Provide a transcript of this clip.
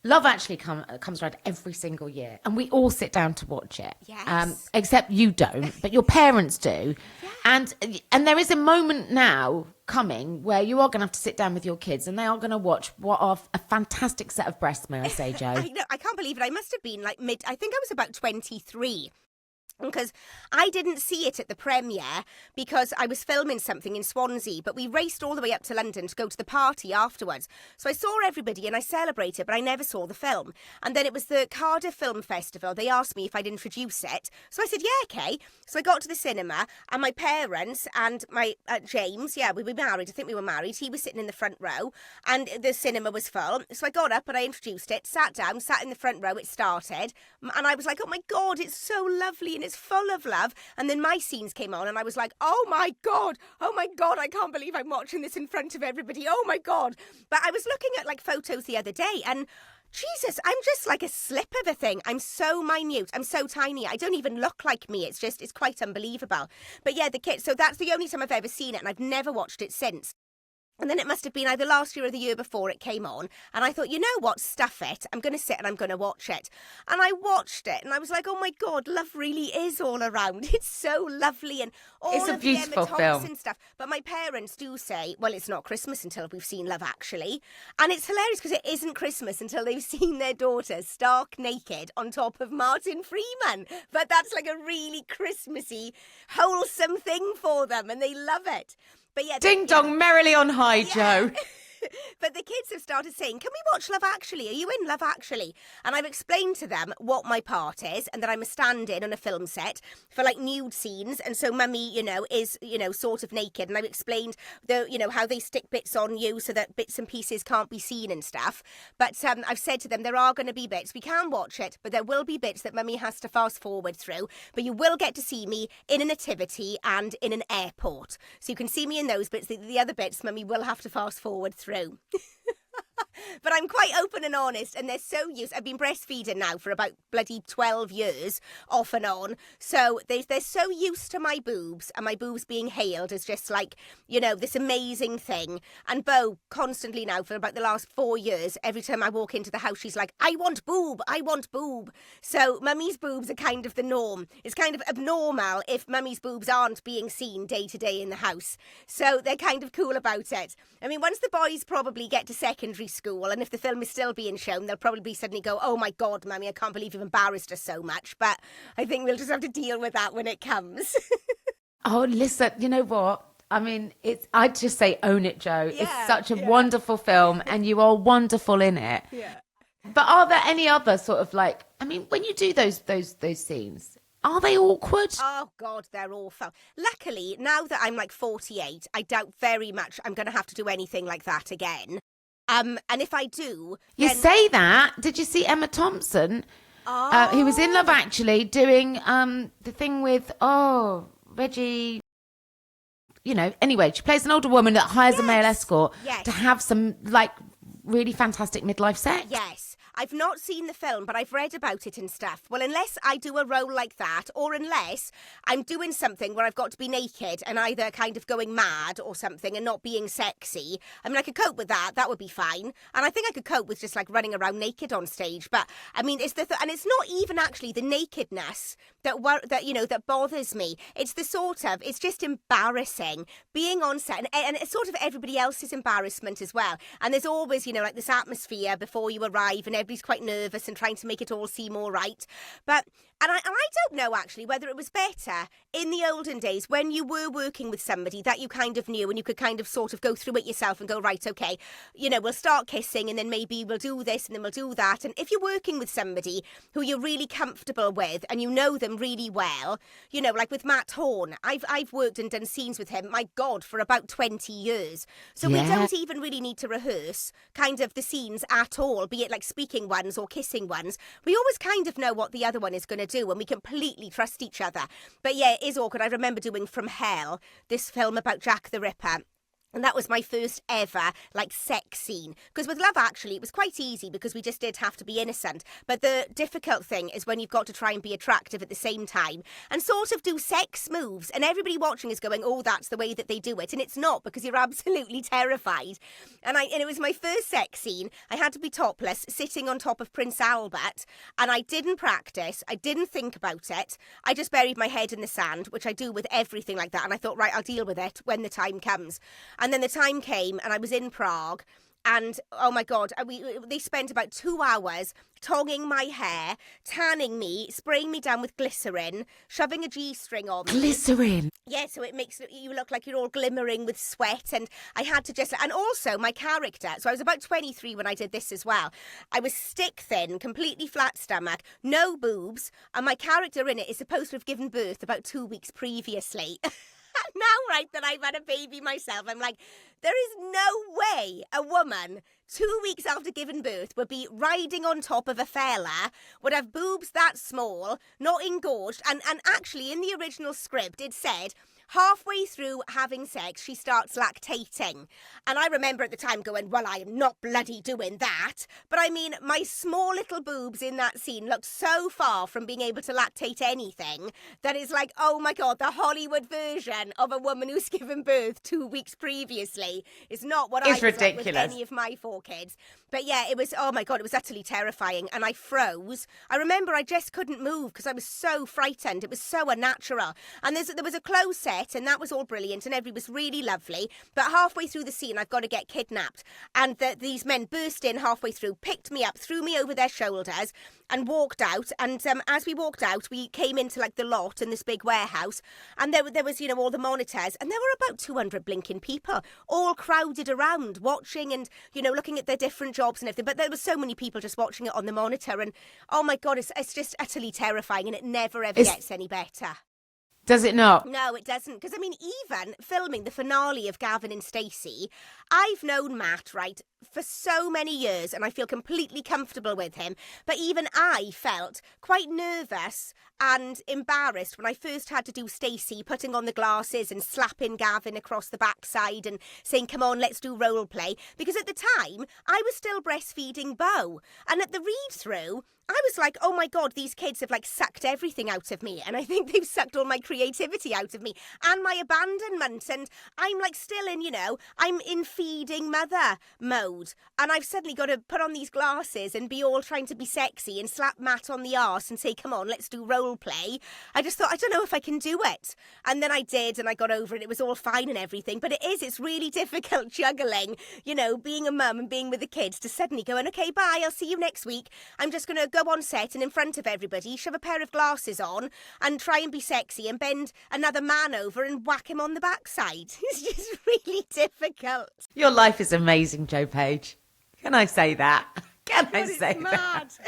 Love Actually comes around every single year, and we all sit down to watch it. Yes. Except you don't, but your parents do. Yeah. And there is a moment now coming where you are going to have to sit down with your kids, and they are going to watch what are a fantastic set of breasts, may I say, Joe? I know, I can't believe it. I must have been like I think I was about 23. Because I didn't see it at the premiere because I was filming something in Swansea, but we raced all the way up to London to go to the party afterwards. So I saw everybody and I celebrated, but I never saw the film. And then it was the Cardiff Film Festival. They asked me if I'd introduce it. So I said, yeah, okay. So I got to the cinema and my parents and my James, we were married. I think we were married. He was sitting in the front row and the cinema was full. So I got up and I introduced it, sat down, sat in the front row. It started and I was like, oh my God, it's so lovely and it's full of love. And then my scenes came on and I was like, oh my God, I can't believe I'm watching this in front of everybody. Oh my God. But I was looking at like photos the other day and Jesus, I'm just like a slip of a thing. I'm so minute. I'm so tiny. I don't even look like me. It's quite unbelievable. But yeah, the kids. So that's the only time I've ever seen it and I've never watched it since. And then it must have been either last year or the year before it came on. And I thought, you know what, stuff it. I'm going to sit and I'm going to watch it. And I watched it and I was like, oh my God, love really is all around. It's so lovely and all It's a of the Emma beautiful Thompson film. stuff. But my parents do say, well, it's not Christmas until we've seen Love Actually. And it's hilarious because it isn't Christmas until they've seen their daughter stark naked on top of Martin Freeman. But that's like a really Christmassy, wholesome thing for them and they love it. But yeah, Ding dong, merrily on high, Joe. But the kids have started saying, can we watch Love Actually? Are you in Love Actually? And I've explained to them what my part is and that I'm a stand-in on a film set for like nude scenes. And so mummy, is, sort of naked. And I've explained how they stick bits on you so that bits and pieces can't be seen and stuff. But I've said to them, there are going to be bits. We can watch it, but there will be bits that mummy has to fast forward through. But you will get to see me in a nativity and in an airport. So you can see me in those bits. The other bits, mummy will have to fast forward through. But I'm quite open and honest and they're so used. I've been breastfeeding now for about bloody 12 years off and on. So they're so used to my boobs and my boobs being hailed as just like, this amazing thing. And Beau constantly now for about the last 4 years, every time I walk into the house, she's like, I want boob. So mummy's boobs are kind of the norm. It's kind of abnormal if mummy's boobs aren't being seen day to day in the house. So they're kind of cool about it. I mean, once the boys probably get to secondary school and if the film is still being shown, they'll probably suddenly go, oh my God, mummy, I can't believe you've embarrassed us so much. But I think we'll just have to deal with that when it comes. Oh, listen, you know what? I mean, I'd just say own it, Joe. Yeah, it's such a wonderful film and you are wonderful in it. Yeah. But are there any other sort of like, I mean, when you do those scenes, are they awkward? Oh, God, they're awful. Luckily, now that I'm like 48, I doubt very much I'm going to have to do anything like that again. And if I do... You then... say that. Did you see Emma Thompson? Who was in Love Actually doing the thing with, Reggie... Anyway, she plays an older woman that hires a male escort to have some, like, really fantastic midlife sex. Yes. I've not seen the film, but I've read about it and stuff. Well, unless I do a role like that, or unless I'm doing something where I've got to be naked and either kind of going mad or something and not being sexy, I mean, I could cope with that. That would be fine. And I think I could cope with just like running around naked on stage. But I mean, it's and it's not even actually the nakedness that bothers me. It's the sort of, it's just embarrassing being on set and it's sort of everybody else's embarrassment as well. And there's always, like this atmosphere before you arrive and everybody's quite nervous and trying to make it all seem all right. But And I don't know, actually, whether it was better in the olden days when you were working with somebody that you kind of knew and you could kind of sort of go through it yourself and go, right, okay, we'll start kissing and then maybe we'll do this and then we'll do that. And if you're working with somebody who you're really comfortable with and you know them really well, like with Matt Horn, I've worked and done scenes with him, my God, for about 20 years. So we don't even really need to rehearse kind of the scenes at all, be it like speaking ones or kissing ones. We always kind of know what the other one is going to do and we completely trust each other. But yeah, it is awkward. I remember doing From Hell, this film about Jack the Ripper. And that was my first ever, like, sex scene. Because with Love Actually, it was quite easy because we just did have to be innocent. But the difficult thing is when you've got to try and be attractive at the same time and sort of do sex moves. And everybody watching is going, oh, that's the way that they do it. And it's not, because you're absolutely terrified. And it was my first sex scene. I had to be topless, sitting on top of Prince Albert. And I didn't practice. I didn't think about it. I just buried my head in the sand, which I do with everything like that. And I thought, right, I'll deal with it when the time comes. And then the time came and I was in Prague and, oh my God, they spent about 2 hours tonguing my hair, tanning me, spraying me down with glycerin, shoving a G-string on me. Glycerin? Yeah, so it makes you look like you're all glimmering with sweat. And I had to just... And also my character, so I was about 23 when I did this as well. I was stick thin, completely flat stomach, no boobs, and my character in it is supposed to have given birth about 2 weeks previously. Now, right, that I've had a baby myself, I'm like, there is no way a woman 2 weeks after giving birth would be riding on top of a fella, would have boobs that small, not engorged. And actually, in the original script, it said... halfway through having sex, she starts lactating. And I remember at the time going, well, I am not bloody doing that. But I mean, my small little boobs in that scene looked so far from being able to lactate anything that it's like, oh my God, the Hollywood version of a woman who's given birth 2 weeks previously is not what I was like with any of my 4 kids. But yeah, it was, oh my God, it was utterly terrifying. And I froze. I remember I just couldn't move because I was so frightened. It was so unnatural. And there was a close set, and that was all brilliant, and everybody was really lovely. But halfway through the scene, I've got to get kidnapped. And these men burst in halfway through, picked me up, threw me over their shoulders, and walked out. And as we walked out, we came into like the lot in this big warehouse, and there was, you know, all the monitors, and there were about 200 blinking people, all crowded around, watching and, you know, looking at their different jobs and everything. But there were so many people just watching it on the monitor, and oh my God, it's just utterly terrifying, and it never ever gets any better. Does it not? No, it doesn't. Because, I mean, even filming the finale of Gavin and Stacey, I've known Matt, right, for so many years, and I feel completely comfortable with him. But even I felt quite nervous and embarrassed when I first had to do Stacey, putting on the glasses and slapping Gavin across the backside and saying, come on, let's do role play. Because at the time, I was still breastfeeding Beau. And at the read-through, I was like, oh my God, these kids have like sucked everything out of me. And I think they've sucked all my creativity out of me and my abandonment. And I'm like still in, you know, I'm in feeding mother mode. And I've suddenly got to put on these glasses and be all trying to be sexy and slap Matt on the arse and say, come on, let's do role play. I just thought, I don't know if I can do it. And then I did, and I got over it. It was all fine and everything. But it's really difficult juggling, you know, being a mum and being with the kids to suddenly going, okay, bye, I'll see you next week. I'm just going to go on set and in front of everybody, shove a pair of glasses on and try and be sexy and bend another man over and whack him on the backside. It's just really difficult. Your life is amazing, Jo Page. Can I say that? Can I say mad. that?